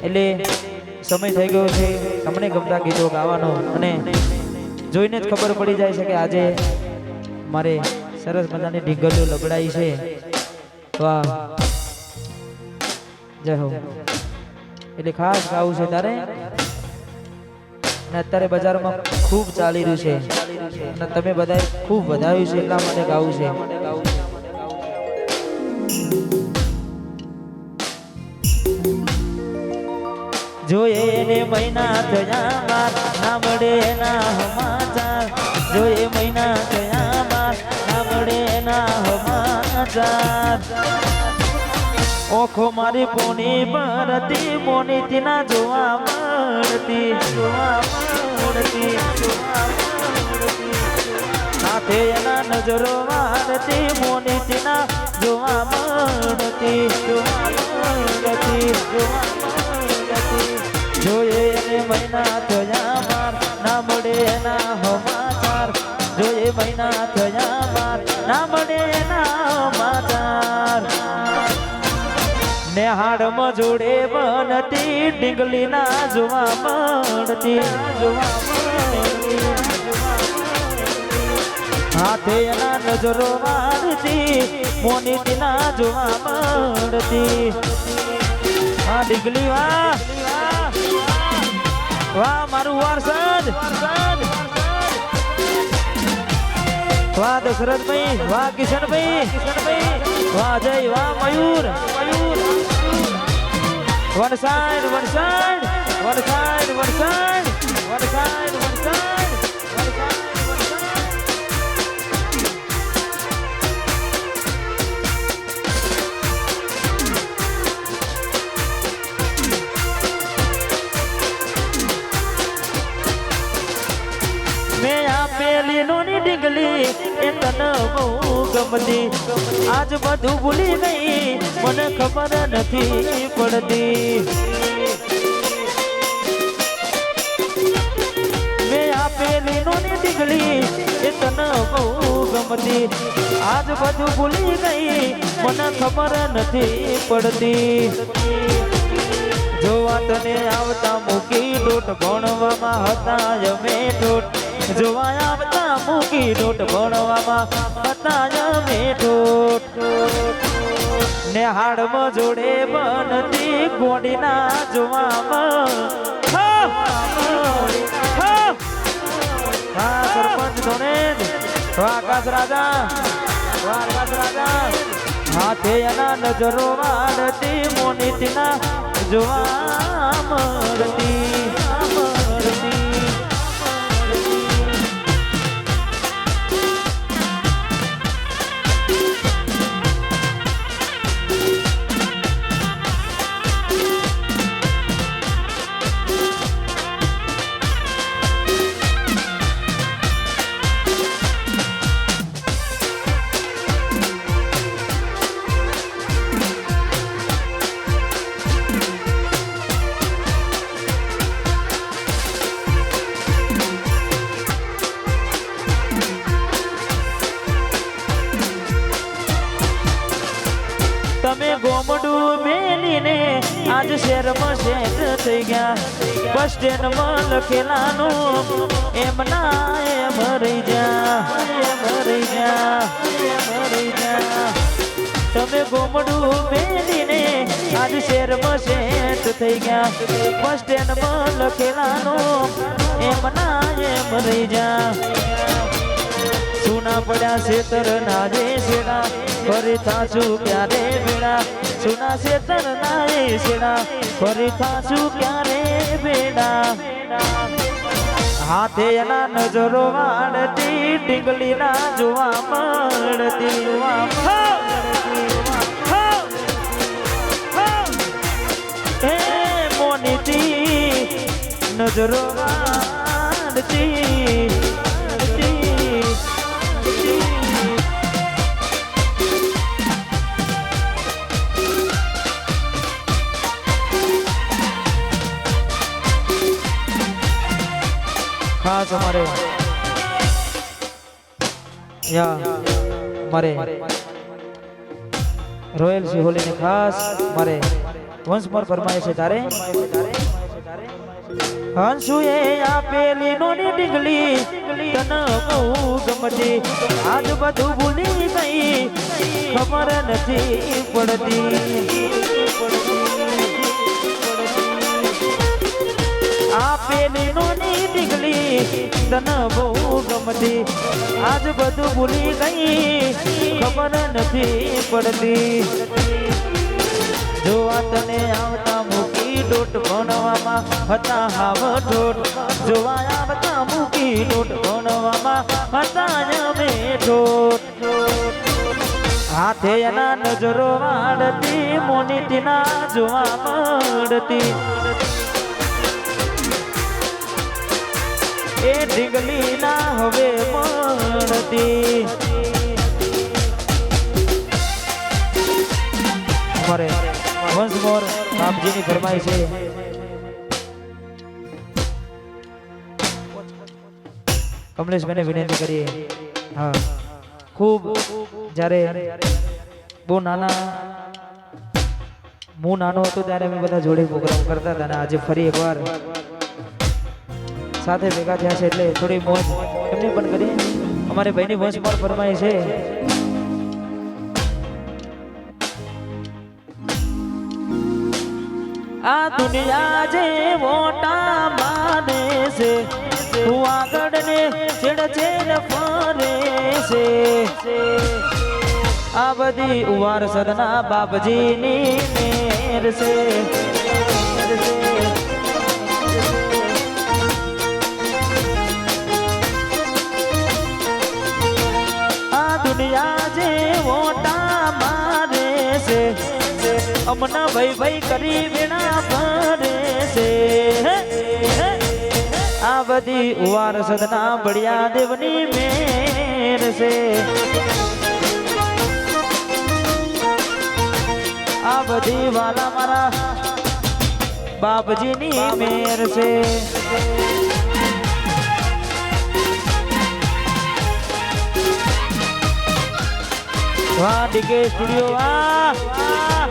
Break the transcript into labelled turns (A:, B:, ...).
A: એટલે સમય થઈ ગયો છે તમને ગમતા ગીતો ગાવાનો અને જોઈને જ ખબર પડી જાય છે કે આજે મારે સરસ મજાની ઢીંગલીઓ લબડાઈ છે. વાહ જય હો. એટલે ખાસ ગાવું છે તારે અને અત્યારે બજારમાં ખૂબ ચાલી રહ્યું છે અને તમે બધાએ ખૂબ વધાવ્યું છે એટલા માટે ગાવું છે. જોઈએ ને મહિના થયા બાર ના મળે એના સમાચાર. જોઈએ મહિના થયા બાર ના મળે એના સમાચાર. ઓખો મારી પોની પરતી મોનીથી ના જોવા મળતી. સાથે એના નજરો વારતી મોનીથી ના જોવા મળતી. જોઈએ એને મહિના થયા બાર ના મળે એના સમાચાર. જોઈએ મહિના થયા બાર ના મળે એના સમાચાર. ને હાડમાં જોડે બનતી ડીંગલી ના જોવા મળતી. હાથે એના નજરો વારતી મોનીથી ના જોવા મળતી. હા ડીંગલી વાહ વાહ મારું વારસદ. વાહ દશરથભાઈ, વાહ કિશનભાઈ, વાહ જય, વાહ Mayur. One side one side one side one side one side one side. મેં આપેલી નોની ડીંગલી એ તને બહુ ગમતી. આજ બધું ભૂલી ગઈ મને ખબર નથી પડતી. મેં આપેલી નોની ડીંગલી એ તને બહુ ગમતી. આજ બધું ભૂલી ગઈ મને ખબર નથી પડતી. જોવા તને આવતા મૂકી ડોટ ભણવામાં હતા અમે ઠોઠ. જોવા આવતા મૂકી ડોટ ભણવામાં હતા અમે ઠોઠ. ને હાડમાં જોડે બનતી ગોડીના જોવામાં. હા સરપંચ ધોણે આકાશ રાજા, આકાશ રાજા. હાથે એના નજરો વાળતી મોનીતીના જોવા મળતી. તમે ગોમડું મેલીને આજ શહેરમાં શેઠ થઈ ગયા. બસ સ્ટેન્ડમાં લખેલાનું એમ ના એમ રહી જા. તમે ગોમડું મેલીને આજ શહેરમાં શેઠ થઈ ગયા. બસ સ્ટેન્ડમાં લખેલાનું એમ ના એમ રહી જા. સુના પડ્યા શેતર ના જે શેડા ફરી થાશું ક્યારે બેડા. સુના શેતર ના એ શેડા ફરી થાશું ક્યારે બેડા. હાથે એના નજરો વાળતી ડીંગલી ના જોવા મળતી. હે મોનીતી નજરો વાળતી. ખાસ અમારે મારે રોયલ સિહોલી ને ખાસ મારે વંશ મોર ફરમાય છે તારે હંસુએ આપેલી નોની ડીંગલી તને બહુ ગમતી આજ બધું ભૂલી ગઈ ખબર નથી પડતી આપેલી નોની ડીંગલી તને બહુ ગમતી આજ બધું ભૂલી ગઈ ખબર નથી પડતી જોવા તને આવતા મૂકી ડોટ ભણવામાં હતા હાવ ઠોટ જોવા આવતા મૂકી ડોટ ભણવામાં હતા અમે ઠોટ હાથે એના નજરો વાળતી મોનીતીના જોવા મળતી એ ઢીંગલી ના હવે મળતી અમારે વંશ મોર બાપજીની ફરમાઈ છે કમલેશભાઈને વિનંતી કરીએ હા ખૂબ જ્યારે બહુ નાના હું નાનો હતો ત્યારે અમે બધા જોડે પ્રોગ્રામ કરતા હતા અને આજે ફરી એકવાર સાથે ભેગા થયા છે એટલે થોડી મોજ એમને પણ કરીએ અમારે ભાઈની વંશ મોર ફરમાઈ છે આ દુનિયા જે મોટા માને છે તું આગળ ને છેડ ફરે છે આ બધી ઉવાર સદના બાપજીની મેર છે આ દુનિયા જે મોટા માને છે અમના ભાઈ ભાઈ કરી વિના ભરે છે આ બધી ઉવાર સદના બળિયા દેવની મેર છે આ બધી વાલા મારા બાપજીની મેર છે વાહ ડીકે સ્ટુડિયો વાહ